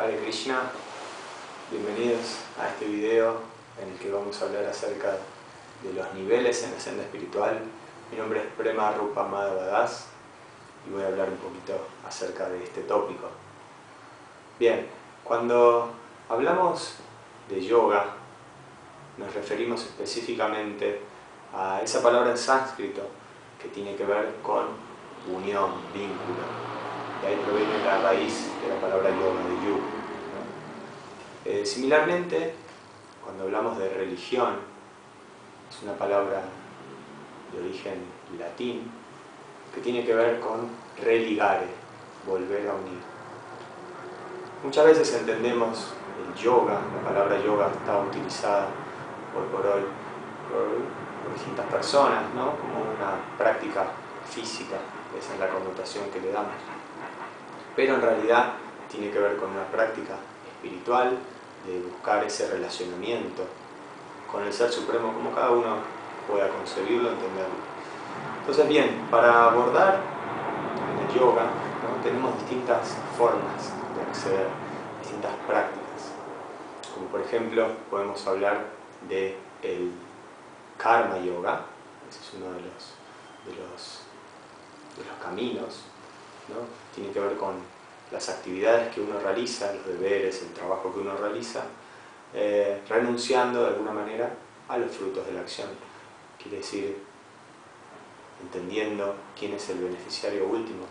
Hare Krishna, bienvenidos a este video en el que vamos a hablar acerca de los niveles en la senda espiritual. Mi nombre es Prema Rupa Madhava Das y voy a hablar un poquito acerca de este tópico. Bien, cuando hablamos de yoga nos referimos específicamente a esa palabra en sánscrito que tiene que ver con unión, vínculo. De ahí proviene la raíz de la palabra yoga, de yu, ¿no? Similarmente, cuando hablamos de religión, es una palabra de origen latín que tiene que ver con religare, volver a unir. Muchas veces entendemos el yoga, la palabra yoga está utilizada por hoy por distintas personas, ¿no? Como una práctica física, esa es la connotación que le damos. Pero en realidad tiene que ver con una práctica espiritual de buscar ese relacionamiento con el Ser Supremo, como cada uno pueda concebirlo, entenderlo. Entonces, bien, para abordar el yoga, ¿no? Tenemos distintas formas de acceder, distintas prácticas. Como por ejemplo, podemos hablar del karma yoga, ese es uno de los caminos, ¿no? Tiene que ver con las actividades que uno realiza, los deberes, el trabajo que uno realiza, renunciando de alguna manera a los frutos de la acción. Quiere decir, entendiendo quién es el beneficiario último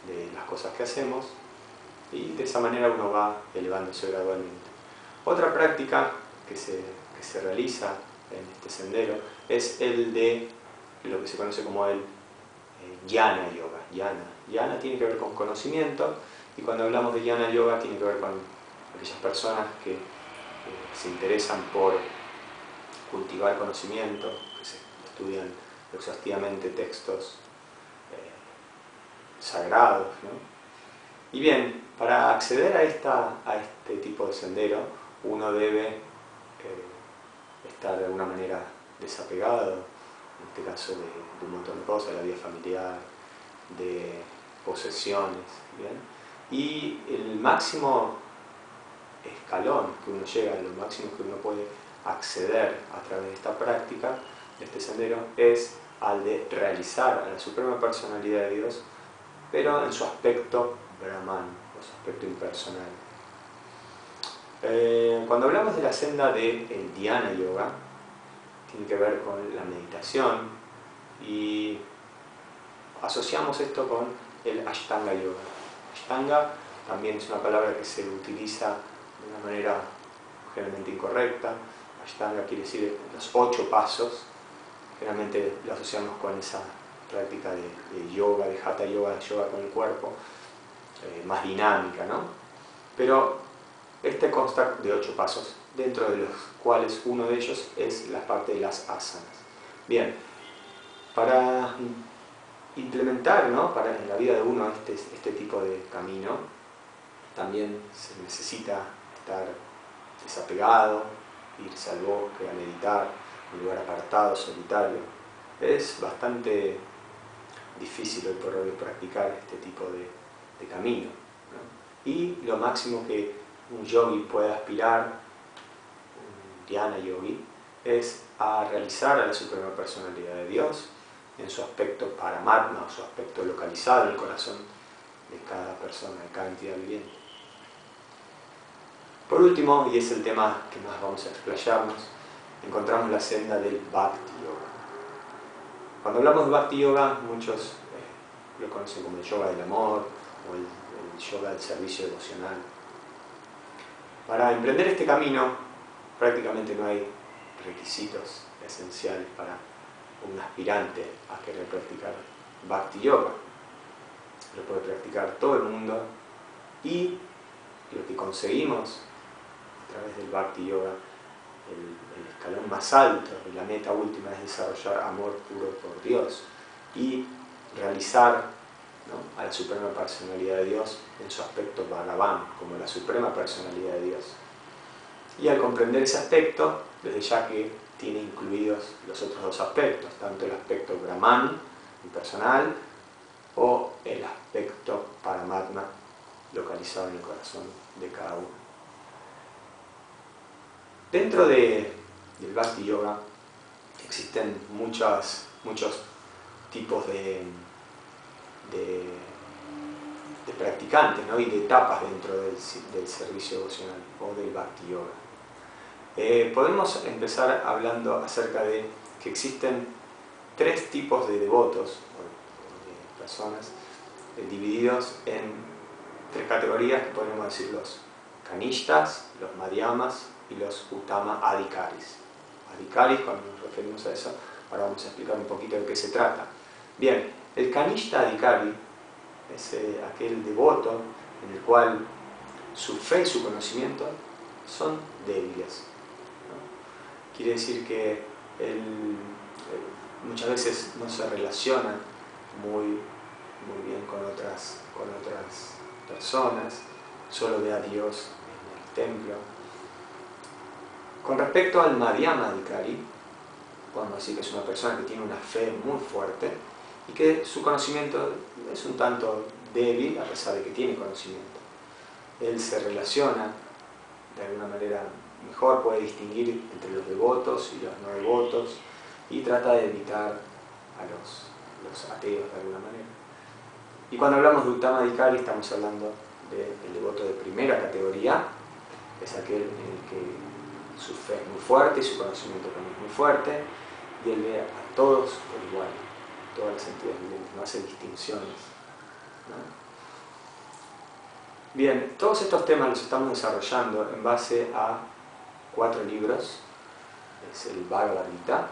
de las cosas que hacemos, y de esa manera uno va elevándose gradualmente. Otra práctica que se realiza en este sendero es el de lo que se conoce como el Jnana Yoga. Jnana tiene que ver con conocimiento, y cuando hablamos de Jnana Yoga tiene que ver con aquellas personas que se interesan por cultivar conocimiento, que se estudian exhaustivamente textos sagrados, ¿no? Y bien, para acceder a este tipo de sendero uno debe estar de alguna manera desapegado, en este caso de un montón de cosas, de la vida familiar, de posesiones, ¿bien? Y el máximo escalón que uno llega, lo máximo que uno puede acceder a través de esta práctica, de este sendero, es al de realizar a la Suprema Personalidad de Dios, pero en su aspecto Brahman, o su aspecto impersonal. Cuando hablamos de la senda del Dhyana Yoga, tiene que ver con la meditación, y asociamos esto con el Ashtanga Yoga. Ashtanga también es una palabra que se utiliza de una manera generalmente incorrecta. Ashtanga quiere decir los 8 pasos. Generalmente lo asociamos con esa práctica de yoga, de hatha yoga, de yoga con el cuerpo, más dinámica, ¿no? Pero este consta de 8 pasos, dentro de los cuales uno de ellos es la parte de las asanas. Bien, para implementar, ¿no? Para en la vida de uno este tipo de camino, también se necesita estar desapegado, irse al bosque a meditar, en un lugar apartado, solitario. Es bastante difícil hoy por hoy practicar este tipo de camino, ¿no? Y lo máximo que un yogi puede aspirar, un dhyana yogi, es a realizar a la Suprema Personalidad de Dios en su aspecto paramatma, o su aspecto localizado en el corazón de cada persona, de cada entidad viviente. Por último, y es el tema que más vamos a explayarnos, encontramos la senda del Bhakti Yoga. Cuando hablamos de Bhakti Yoga, muchos lo conocen como el yoga del amor o el yoga del servicio devocional. Para emprender este camino prácticamente no hay requisitos esenciales para un aspirante a querer practicar Bhakti Yoga. Lo puede practicar todo el mundo, y lo que conseguimos a través del Bhakti Yoga, el escalón más alto, la meta última, es desarrollar amor puro por Dios y realizar, ¿no?, a la Suprema Personalidad de Dios en su aspecto Bhagavan, como la Suprema Personalidad de Dios. Y al comprender ese aspecto, desde ya que tiene incluidos los otros 2 aspectos, tanto el aspecto Brahman, impersonal, o el aspecto Paramatma, localizado en el corazón de cada uno. Dentro del Bhakti Yoga existen muchos tipos de practicantes, ¿no? Y de etapas dentro del servicio devocional o del Bhakti Yoga. Podemos empezar hablando acerca de que existen 3 tipos de devotos o de personas divididos en 3 categorías que podemos decir los kanishtas, los madhyamas y los uttama adhikaris. Adhikaris, cuando nos referimos a eso, ahora vamos a explicar un poquito de qué se trata. Bien, el kanishta adhikari es aquel devoto en el cual su fe y su conocimiento son débiles, ¿no? Quiere decir que él muchas veces no se relaciona muy bien con otras personas, solo ve a Dios en el templo. Con respecto al madhyama adhikari, podemos decir que es una persona que tiene una fe muy fuerte y que su conocimiento es un tanto débil a pesar de que tiene conocimiento. Él se relaciona de alguna manera mejor, puede distinguir entre los devotos y los no devotos y trata de evitar a los ateos de alguna manera. Y cuando hablamos de uttama adhikari estamos hablando del devoto de primera categoría, que es aquel en el que su fe es muy fuerte y su conocimiento también es muy fuerte, y él ve a todos por igual, todas las entidades vivientes, no hace distinciones, ¿no? Bien, todos estos temas los estamos desarrollando en base a 4 libros. Es el Bhagavad Gita,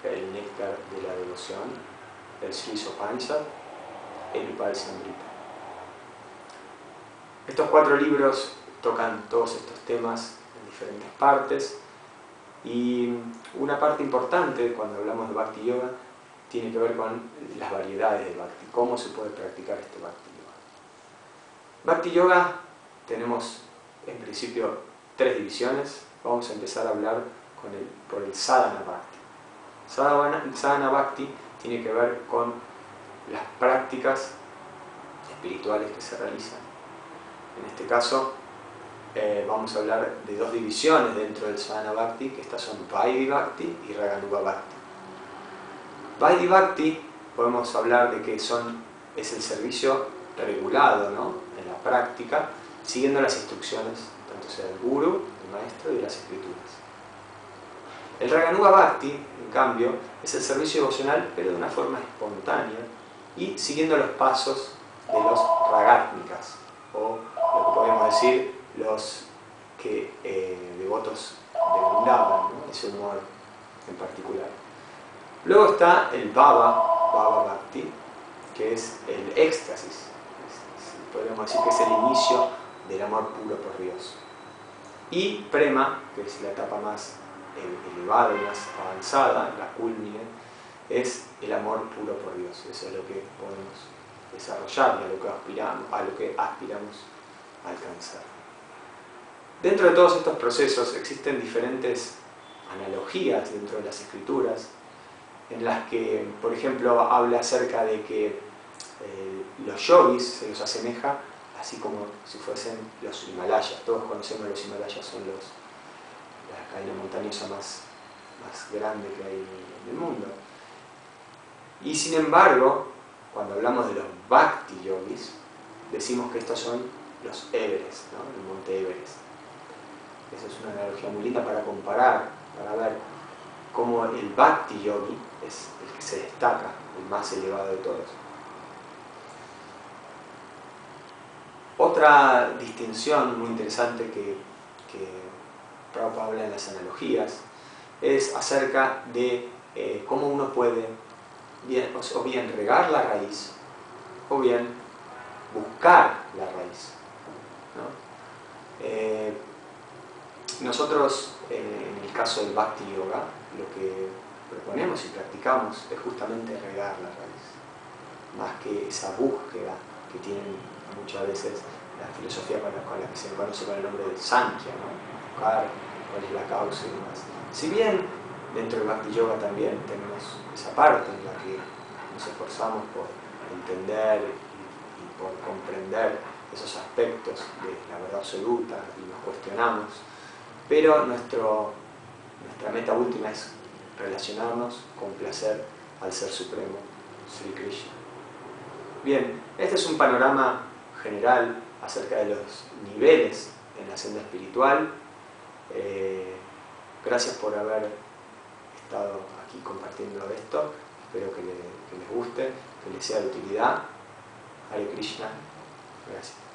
el Néctar de la Devoción, el Sri Upanishad, el Upanishamrita. Estos 4 libros tocan todos estos temas en diferentes partes, y una parte importante cuando hablamos de Bhakti Yoga tiene que ver con las variedades de Bhakti, cómo se puede practicar este Bhakti Yoga. Bhakti Yoga tenemos en principio 3 divisiones. Vamos a empezar a hablar por el Sadhana Bhakti. Sadhana Bhakti tiene que ver con las prácticas espirituales que se realizan. En este caso vamos a hablar de 2 divisiones dentro del Sadhana Bhakti, que estas son Vaidhi Bhakti y Raganuga Bhakti. Vaidhi Bhakti podemos hablar de que es el servicio regulado, ¿no?, en la práctica, siguiendo las instrucciones, tanto sea del guru, del maestro y de las escrituras. El Raganuga Bhakti, en cambio, es el servicio devocional, pero de una forma espontánea y siguiendo los pasos de los Ragatmikas, o lo que podemos decir los devotos de Vrindavan, ¿no?, ese humor en particular. Luego está el Bhava Bhakti, que es el éxtasis. Podríamos decir que es el inicio del amor puro por Dios. Y Prema, que es la etapa más elevada y más avanzada, la culmine, es el amor puro por Dios. Eso es lo que podemos desarrollar y a lo que aspiramos a alcanzar. Dentro de todos estos procesos existen diferentes analogías dentro de las escrituras, en las que, por ejemplo, habla acerca de que los yogis se los asemeja así como si fuesen los Himalayas. Todos conocemos los Himalayas, son la cadena montañosa más grande que hay en el mundo. Y sin embargo, cuando hablamos de los Bhakti Yogis, decimos que estos son los Everest, ¿no?, el monte Everest. Esa es una analogía muy linda para comparar, para ver cómo el Bhakti Yogi es el que se destaca, el más elevado de todos. Otra distinción muy interesante que Prabhupada habla en las analogías es acerca de cómo uno puede o bien regar la raíz o bien buscar la raíz, ¿no? Nosotros, en el caso del Bhakti Yoga, lo que proponemos y practicamos es justamente regar la raíz, más que esa búsqueda que tienen muchas veces la filosofía con la que se conoce con el nombre de Sankhya, ¿no?, buscar cuál es la causa y demás. Si bien dentro del Bhakti Yoga también tenemos esa parte en la que nos esforzamos por entender y por comprender esos aspectos de la verdad absoluta y nos cuestionamos, pero nuestra meta última es relacionarnos con placer al Ser Supremo, Sri Krishna. Bien, este es un panorama general acerca de los niveles en la senda espiritual. Gracias por haber estado aquí compartiendo esto. Espero que les guste, que les sea de utilidad. Hare Krishna. Gracias.